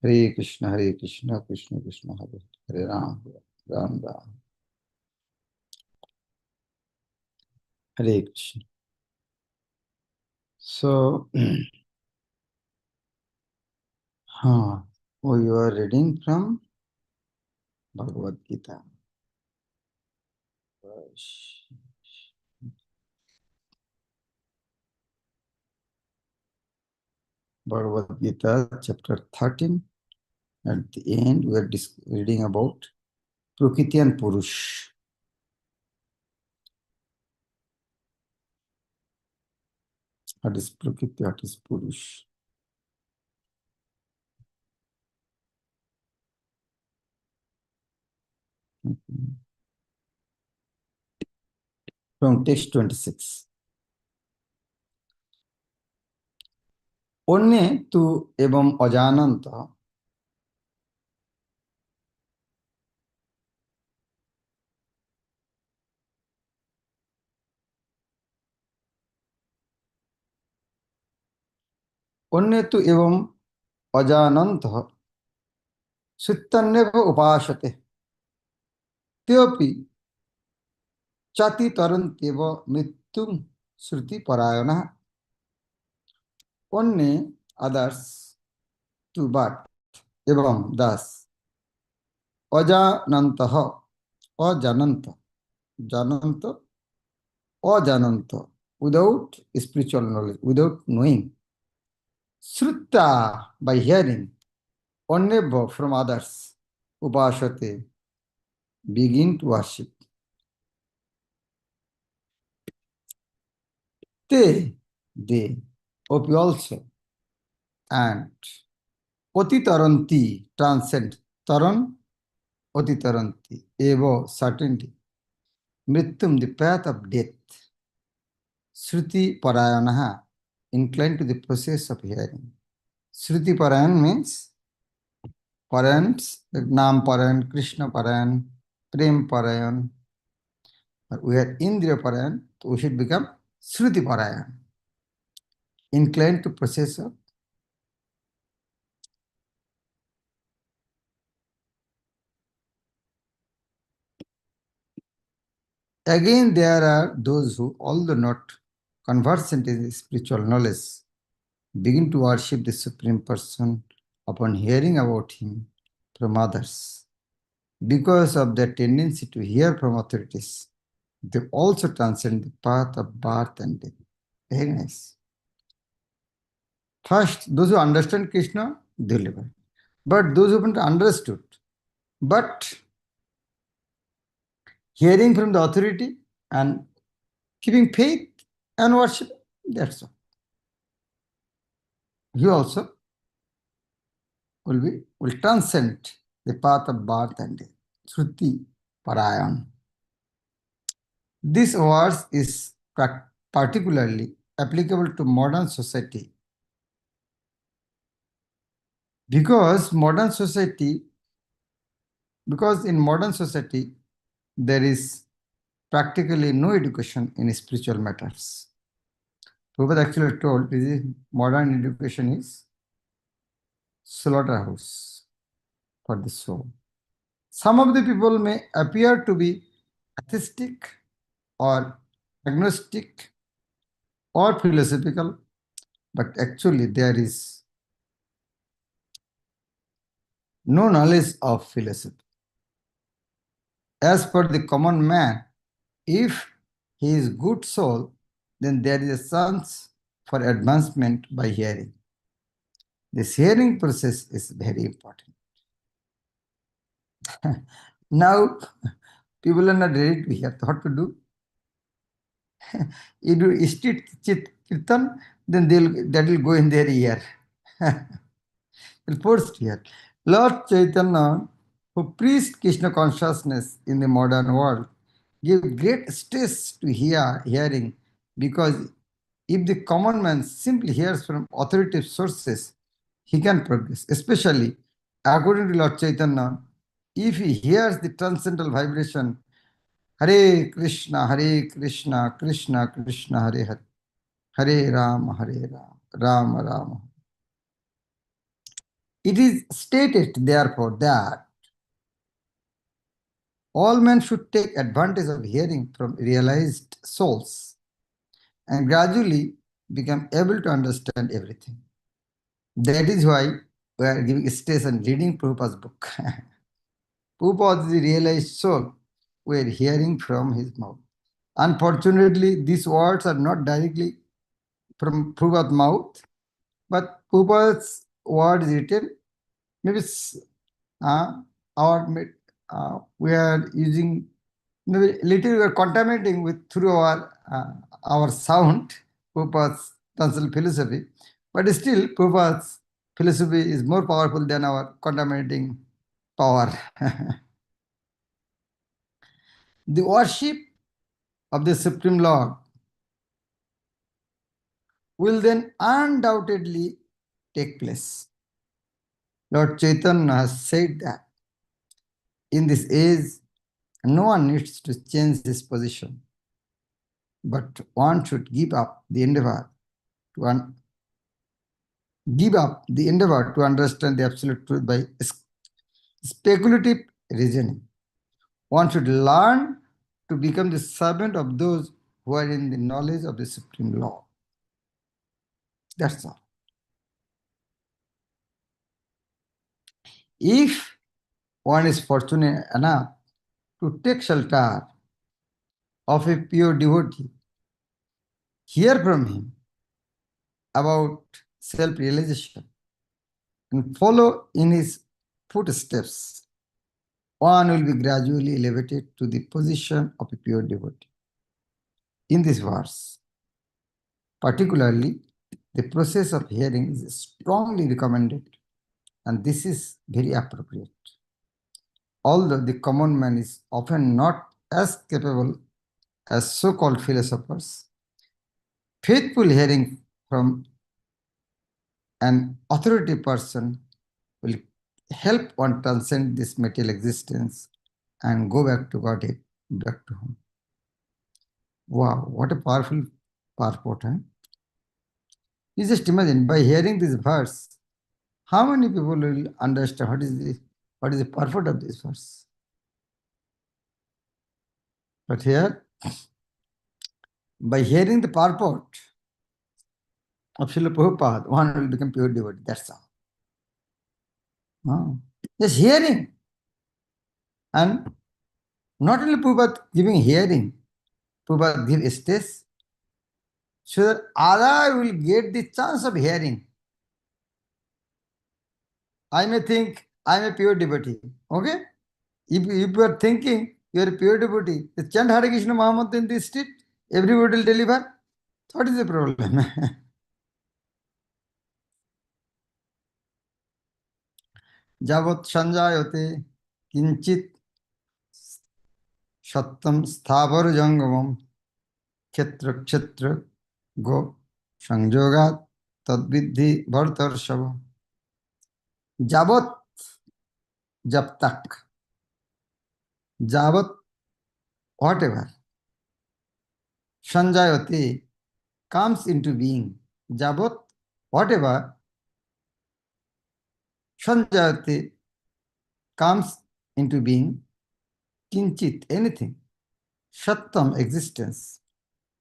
Hare Krishna, Krishna Krishna, Hare Hare Ram, Ram Ram, Hare Krishna. So, we are reading from Bhagavad Gita. Bhagavad Gita, chapter 13. At the end, we are reading about Prakriti and Purush. What is Prakriti? What is Purush? From text 26. Onne tu evam ajananta onne tu evam ajananta sittanyeva upashate teopi chati taranteva mrityum shruti parayana. Onne others to but evam thus ajanantaha ajananta jananta ajananta without spiritual knowledge, without knowing. Shrutta by hearing, onneva from others, upashate begin to worship. They, opi also, and otitaranti, transcend, taran, otitaranti, evo, certainty, mrityum, the path of death, shruti parayanaha, inclined to the process of hearing. Shruti parayan means parayans, like Nam parayan, Krishna parayan, Prem parayan. We are Indriya parayan, so we should become Shruti parayan, inclined to process of. Again, there are those who, although not conversant in spiritual knowledge, begin to worship the Supreme Person upon hearing about him from others. Because of their tendency to hear from authorities, they also transcend the path of birth and death. Very nice. First, those who understand Krishna, they live. But those who haven't understood, but hearing from the authority and keeping faith and worship, that's all. He also will transcend the path of birth and death. Shruti Parayan. This verse is particularly applicable to modern society because in modern society there is practically no education in spiritual matters. Prabhupada actually told modern education is slaughterhouse for the soul. Some of the people may appear to be atheistic or agnostic or philosophical, but actually there is no knowledge of philosophy. As per the common man, if he is good soul, then there is a chance for advancement by hearing. This hearing process is very important. Now, people are not ready to hear. What to do? You do street kirtan, then that will go in their ear. They'll force to hear. Lord Chaitanya, who preached Krishna consciousness in the modern world, gave great stress to hearing, because if the common man simply hears from authoritative sources, he can progress. Especially, according to Lord Chaitanya, if he hears the transcendental vibration, Hare Krishna, Krishna Krishna, Hare Hare, Hare Rama, Rama Rama. It is stated, therefore, that all men should take advantage of hearing from realized souls and gradually become able to understand everything. That is why we are giving stress on reading Prabhupada's book. Prabhupada is the realized soul. We are hearing from his mouth. Unfortunately, these words are not directly from Prabhupada's mouth, but Prabhupada's word is written. Maybe our we are using maybe little we are contaminating with through our sound Prabhupada's transcendental philosophy, but still Prabhupada's philosophy is more powerful than our contaminating power. The worship of the Supreme Lord will then undoubtedly take place. Lord Chaitanya has said that in this age, no one needs to change his position, but one should give up the endeavor to understand the absolute truth by speculative reasoning. One should learn to become the servant of those who are in the knowledge of the Supreme Lord. That's all. If one is fortunate enough to take shelter of a pure devotee, hear from him about self-realization, and follow in his footsteps, one will be gradually elevated to the position of a pure devotee. In this verse, particularly, the process of hearing is strongly recommended, and this is very appropriate. Although the common man is often not as capable as so-called philosophers, faithful hearing from an authoritative person will help one transcend this material existence and go back to Godhead, back to home. Wow, what a powerful purport, huh? You just imagine, by hearing this verse, how many people will understand what is the purport of this verse? But here, by hearing the purport of Srila Prabhupada, one will become pure devotee. That's all. Oh. Just hearing. And not only Prabhupada giving hearing, Prabhupada give stage, so that other will get the chance of hearing. I may think I am a pure devotee. Okay? If you are thinking you are a pure devotee, the chant Hare Krishna Mahamantra in the street, everybody will deliver. What is the problem? Javat sanjayate kinchit sattam sthavar jangamam kshetra go sanjogat tadvidhi bhartarshava. Javat, jab tak, javat, whatever, sanjayate comes into being. Javat, whatever, sanjayate comes into being, kinchit, anything, sattam, existence,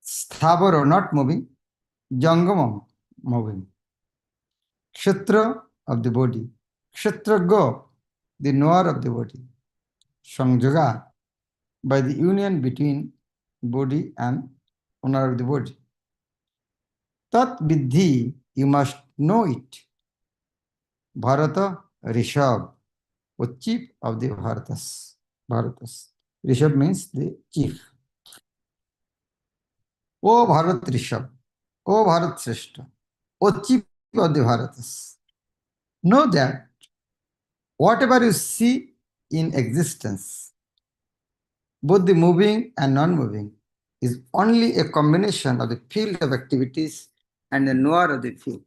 sthavaro, not moving, jangamam, moving, kshetra, of the body, kshetrago, the knower of the body, samjoga, by the union between body and owner of the body. Tat vidhi, you must know it. Bharata Rishabh, o chief of the Bharatas. Bharatas. Rishabh means the chief. O Bharat Rishabh, O Bharat Sreshta, O chief of the Bharatas. Know that whatever you see in existence, both the moving and non-moving, is only a combination of the field of activities and the knower of the field.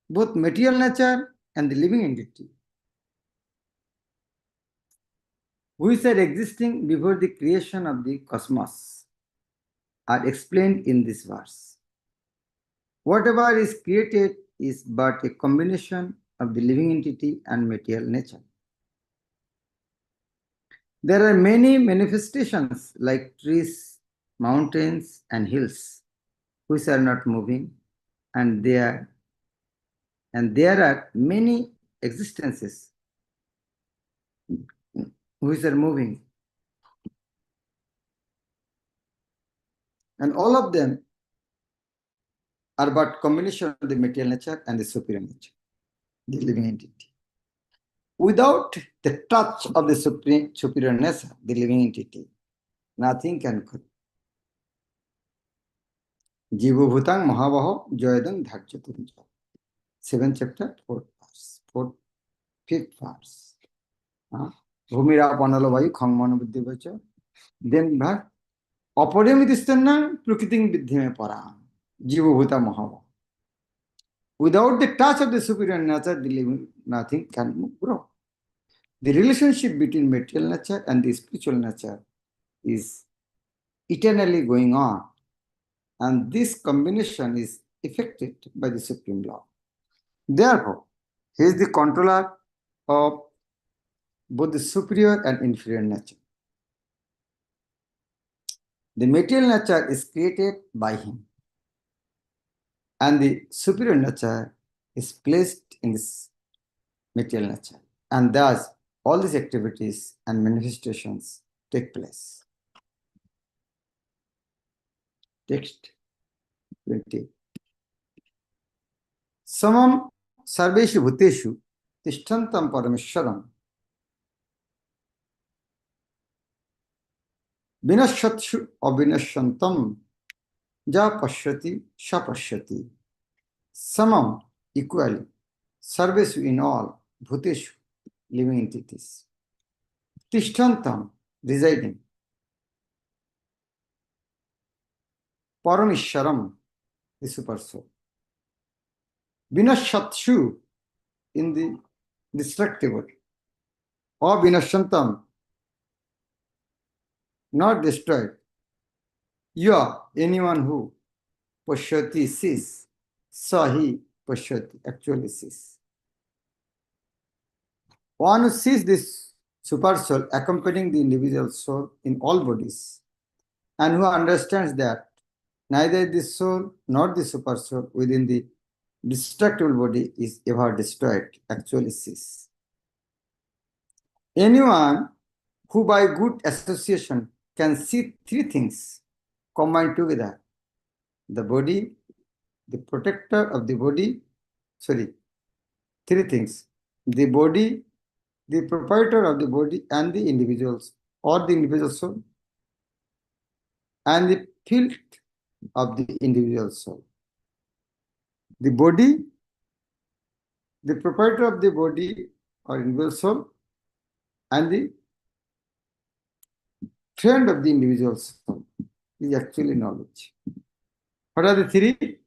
Both material nature and the living entity, which are existing before the creation of the cosmos, are explained in this verse. Whatever is created is but a combination of the living entity and material nature. There are many manifestations like trees, mountains, and hills, which are not moving, and there are many existences which are moving, and all of them are but combination of the material nature and the superior nature, the living entity. Without the touch of the superior nature, the living entity, nothing can occur. Jivobhutang Mahabaho Joyadang Dharjatunja. 7th chapter, 4th verse, 5th verse. Bhumira Panalovayu Khangmana Buddhivacha. Then back. Aparamidistana Prakriting Vidhyame Param. Jivobhuta Mahava. Without the touch of the superior nature, the living nothing can grow. The relationship between material nature and the spiritual nature is eternally going on, and this combination is effected by the Supreme Law. Therefore, he is the controller of both the superior and inferior nature. The material nature is created by him, and the superior nature is placed in this material nature, and thus all these activities and manifestations take place. Text 20. Samam sarveshu bhuteshu tishtantam parameshwaram vinashatshu avinashantam ja pashyati shapashyati. Samam, equally, sarveshu, in all, bhuteshu, living entities, tishtantam, residing, parameshwaram, the super soul, vinashatshu, in the destructible, or vinashantam, not destroyed. Ya, anyone who pashyati sees, sahi pashyati, actually sees. One who sees this super soul accompanying the individual soul in all bodies, and who understands that neither the soul nor the super soul within the destructible body is ever destroyed, actually sees. Anyone who by good association can see three things combined together: the body, the protector of the body, three things: the body, the proprietor of the body, and the individuals or the individual soul, and the field of the individual soul. The body, the proprietor of the body or individual soul, and the friend of the individual soul is actually knowledge. What are the three?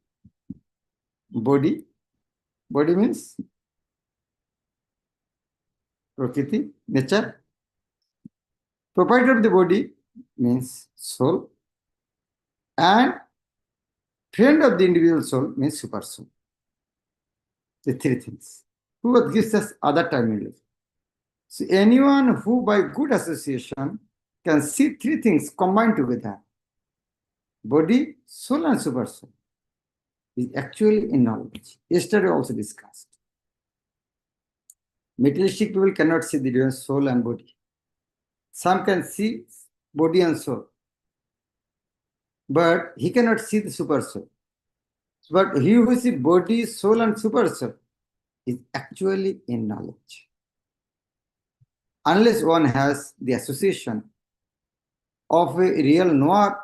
Body. Body means Prakriti, nature. Proprietor of the body means soul. And friend of the individual soul means super soul. The three things. Who gives us other terminology? So anyone who by good association can see three things combined together: body, soul, and super soul, is actually in knowledge. Yesterday also discussed. Materialistic people cannot see the difference soul and body. Some can see body and soul, but he cannot see the super soul. But he who sees body, soul, and super soul is actually in knowledge. Unless one has the association of a real knower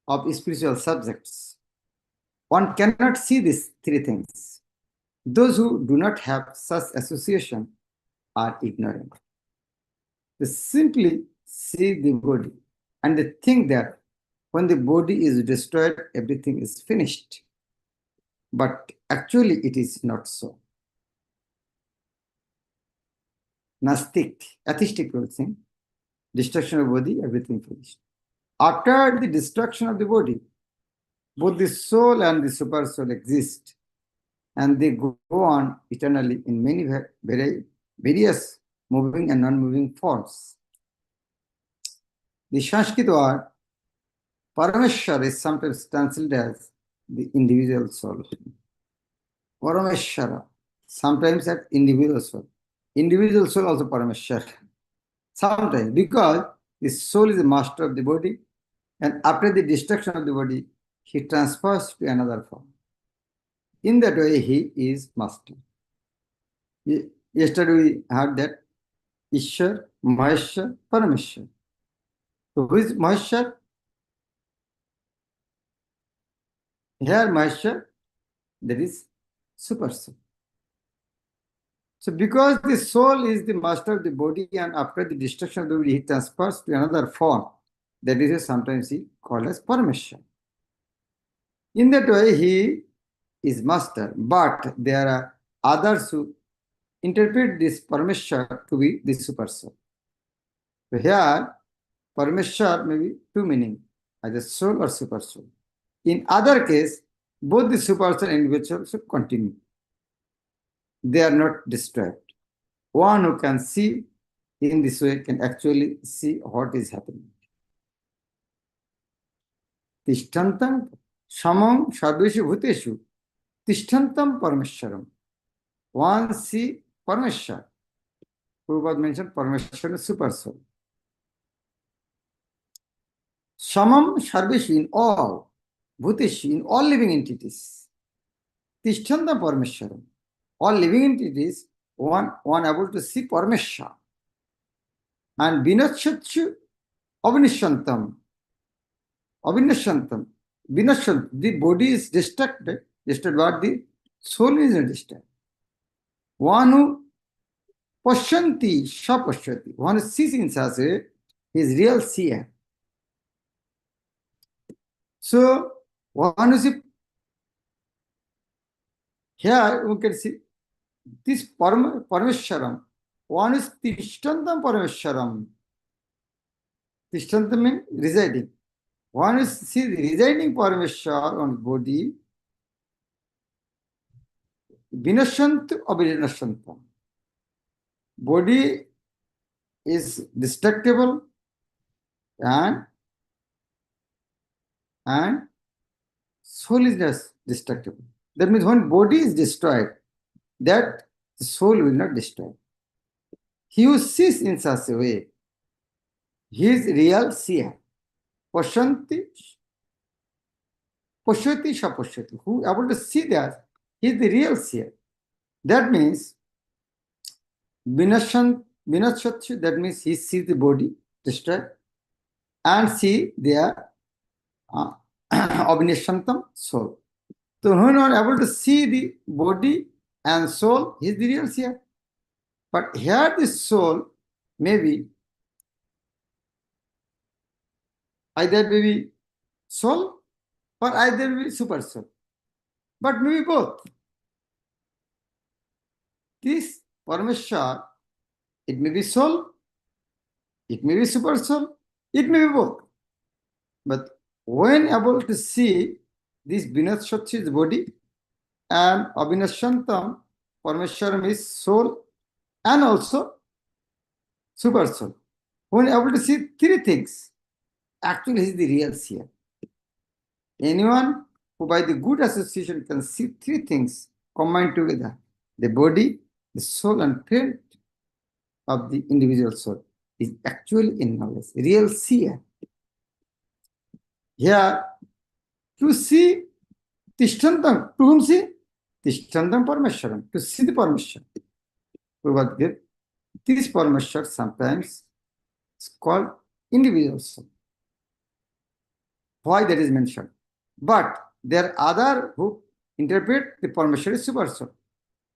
of spiritual subjects, one cannot see these three things. Those who do not have such association are ignorant. They simply see the body and they think that when the body is destroyed, everything is finished. But actually, it is not so. Nastic, atheistic people think, destruction of body, everything finished. After the destruction of the body, both the soul and the super soul exist, and they go on eternally in many various moving and non-moving forms. The Sanskrit word Parameshwar is sometimes translated as the individual soul. Parameshwara, sometimes as individual soul. Individual soul also Parameshwar. Sometimes, because the soul is the master of the body, and after the destruction of the body, he transfers to another form. In that way, he is master. Yesterday we heard that Ishwar, Maheshwar, Parameshwar. So who is Maheshwar? Here Maheshwar, that is super soul. So because the soul is the master of the body, and after the destruction of the body, he transfers to another form. That is sometimes he called as Parameshwar. In that way, he is master, but there are others who interpret this Parameshwar to be the super soul. So here, Parameshwar may be two meaning, either soul or super soul. In other case, both the super soul and individual should continue. They are not destroyed. One who can see in this way can actually see what is happening. Tishtantam samam sarveshu bhuteshu tishtantam parameshwaram. One see Parameshwar. Prabhupada mentioned Parameshwar is super soul. Samam sarveshu, in all, bhuteshu, in all living entities. Tishtantam parameshwaram. All living entities, one able to see Parameshwar. And vinashachu avinashantam. Avinashantam. Vinashant. The body is distracted. Distracted, but the soul is not distracted. One who pashanti, shapashyati. One who sees in such a, he is real seer. So, one who sees, here we can see this Parameshwaram. One is Tishtantam Parameshwaram. Tishtantam means residing. One is see the residing Parameshwar on body. Vinashant Abhinashantam. Body is destructible and soul is just destructible. That means when body is destroyed, that the soul will not destroy. He who sees in such a way, he is real seer. Pashanti, pashyati shapashyati. Who is able to see that, he is the real seer. That means vinashachu, that means he sees the body destroyed and see their abhinashantam soul. So when one able to see the body and soul, he is the real seer. But here the soul may be either may be soul or either may be super soul. But maybe both. This Parameshwar, it may be soul, it may be super soul, it may be both. But when able to see this Vinashachi's body and Abhinashantam, Parameshwaram is soul and also super soul. When able to see three things, actually he is the real seer. Anyone who by the good association can see three things combined together, the body, the soul and spirit of the individual soul, is actually in knowledge, real seer. Here, to see Tishtantam, to whom see? Tishtantam Parameshwaram, to see the Parameshwar. Prabhupada, this Parameshwar sometimes is called individual soul. Why that is mentioned? But there are other who interpret the Parameshwar is super soul.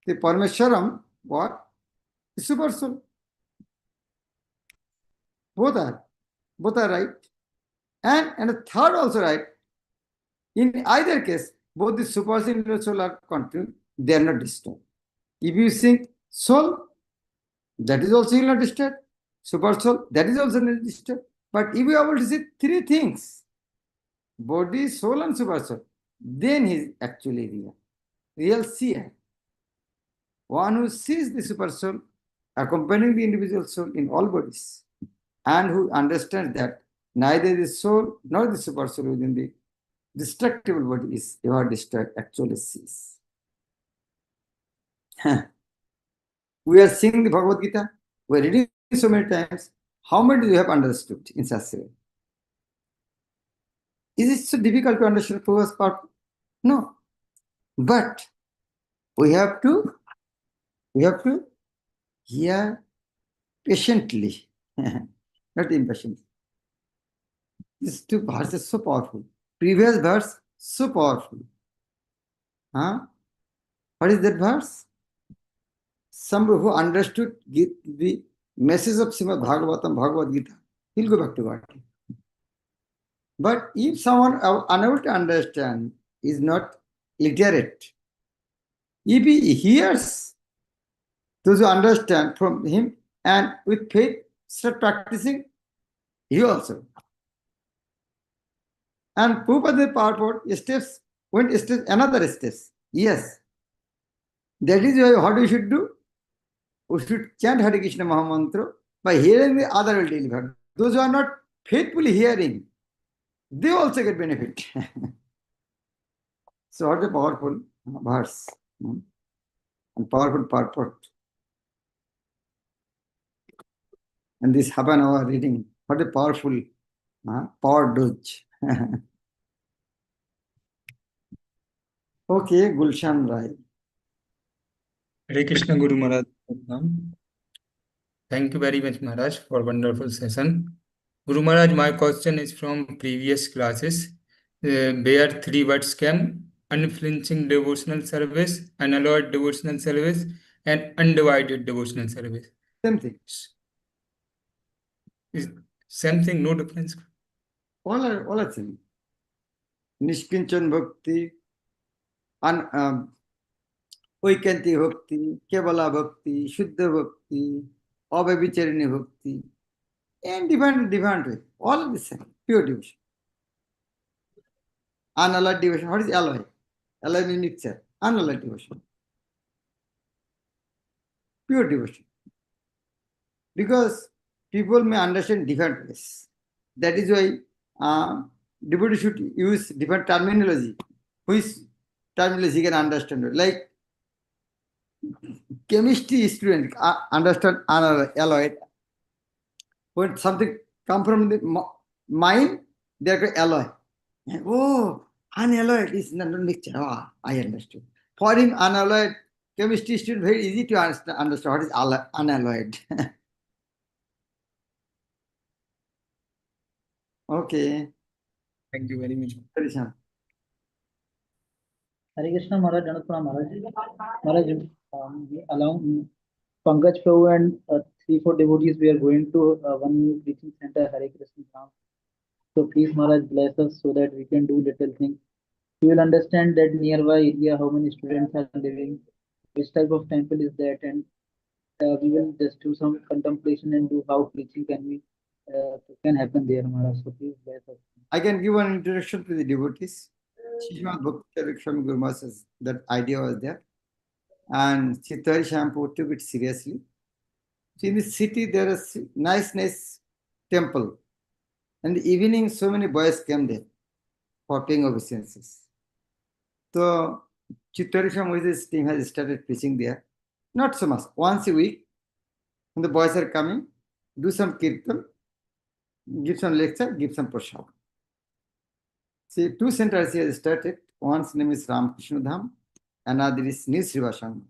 The Parameshwaram, what? Is super soul. Both are right. And the third also right. In either case, both the super soul and the soul are continued, they are not destroyed. If you think soul, that is also not destroyed. Super soul, that is also not destroyed. But if you are able to see three things, body, soul, and super soul, then he is actually real seer. One who sees the super soul accompanying the individual soul in all bodies, and who understands that neither the soul nor the super soul within the destructible body is ever destroyed, actually sees. We are seeing the Bhagavad Gita, we are reading so many times. How much do you have understood in such a way? Is it so difficult to understand Prabhupada's part? No. But we have to hear patiently, not impatiently. These two verses so powerful. Previous verse, so powerful. Huh? What is that verse? Somebody who understood the message of Srimad Bhagavatam, Bhagavad Gita, he'll go back to God. But if someone unable to understand is not literate, if he hears those who understand from him and with faith start practicing, he also. And Prabhupada PowerPoint steps went steps, another steps. Yes. That is why what we should do? We should chant Hare Krishna Mahamantra. By hearing the other will deliver. Those who are not faithfully hearing, they also get benefit. So what a powerful verse and powerful purport. And this half an hour reading, what a powerful power dose. Okay, Gulshan Rai. Hare Krishna Guru Maharaj. Thank you very much, Maharaj, for wonderful session. Guru Maharaj, my question is from previous classes. Where three words came: unflinching devotional service, unalloyed devotional service, and undivided devotional service. Same thing. Is same thing, no difference? All are same. Nishkinchan Bhakti, Oikenti Bhakti, Kevala Bhakti, Shuddha Bhakti, Abhavicharini Bhakti, and different way. All are the same. Pure devotion. Unalloyed devotion. What is alloy? Alloy means mixture. Unalloyed devotion. Pure devotion. Because people may understand different ways. That is why devotee should use different terminology. Which terminology can understand? Like chemistry student understand unalloyed. When something come from the mind, they are alloy. Oh, unalloyed is not a mixture. Oh, I understood. For him, unalloyed chemistry student very easy to understand what is unalloyed. Okay. Thank you very much. Krishna. Hare Krishna Maharaj, Janatpura Maharaj. Maharaj, along Pankaj Prabhu and 3-4 devotees, we are going to one new preaching center, Hare Krishna Ram. So please Maharaj bless us so that we can do little things. We will understand that nearby area how many students are living, which type of temple is that, and we will just do some contemplation and do how preaching can happen there, Maharaj. So please bless us. I can give an introduction to the devotees. Srimad Bhakti Swami Guru Maharaj says that idea was there. And Ch-13 Shampoo took it seriously. So in the city, there is nice temple. And in the evening, so many boys came there for paying obeisances. So Ch-13 Shampoo with his team has started preaching there. Not so much. Once a week, when the boys are coming, do some kirtan, give some lecture, give some prasad. See, 2 centers he has started. One's name is Ramakrishna Dham, another is New Srivasangam.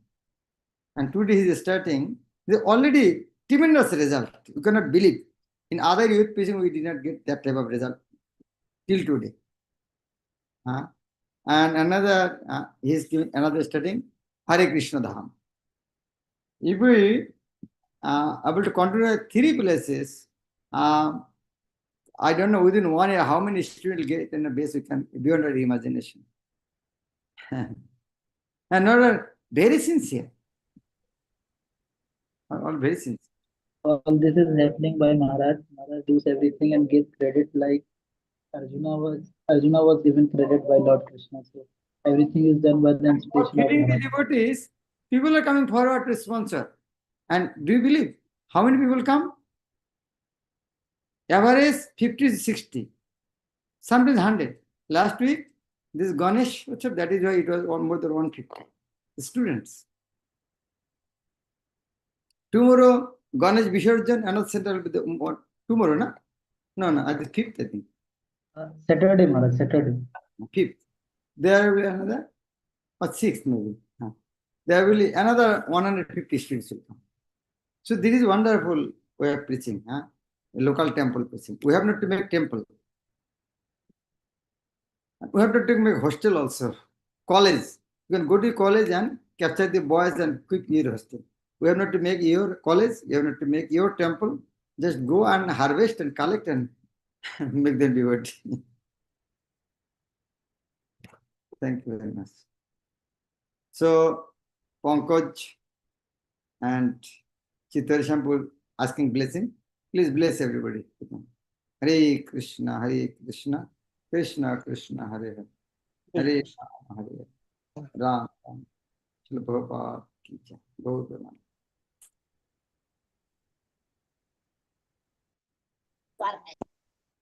And today he is starting. They already tremendous result. You cannot believe. In other youth preaching, we did not get that type of result till today. And another, he is giving another studying Hare Krishna Dham. If we able to continue 3 places, I don't know within 1 year how many students will get in a base we can beyond our imagination. And not very sincere. All very sincere. All this is happening by Maharaj. Maharaj does everything and gives credit like Arjuna was given credit by Lord Krishna. So everything is done by the For inspiration of feeding the Maharaj. devotees, people are coming forward to sponsor. And do you believe how many people come? Average 50 to 60, sometimes 100. Last week, this Ganesh, that is why it was more than 150 students. Tomorrow, Ganesh Visarjan, another center will be the tomorrow, no? No, at the 5th, I think. Saturday, Maharaj, Saturday. 5th. There will be another, or 6th maybe. There will be another 150 students will come. So this is wonderful way of preaching, local temple preaching. We have not to make temple. We have to make hostel also. College. You can go to college and capture the boys and quick your hostel. We have not to make your college. You have not to make your temple. Just go and harvest and collect and make them devotee. Thank you very much. So, Pankaj and Chitar Shampur asking blessing. Please bless everybody. Hare Krishna, Krishna Krishna, Hare Hare, Hare Rama, Hare Ram, Srila Prabhupada ki jai. Gaur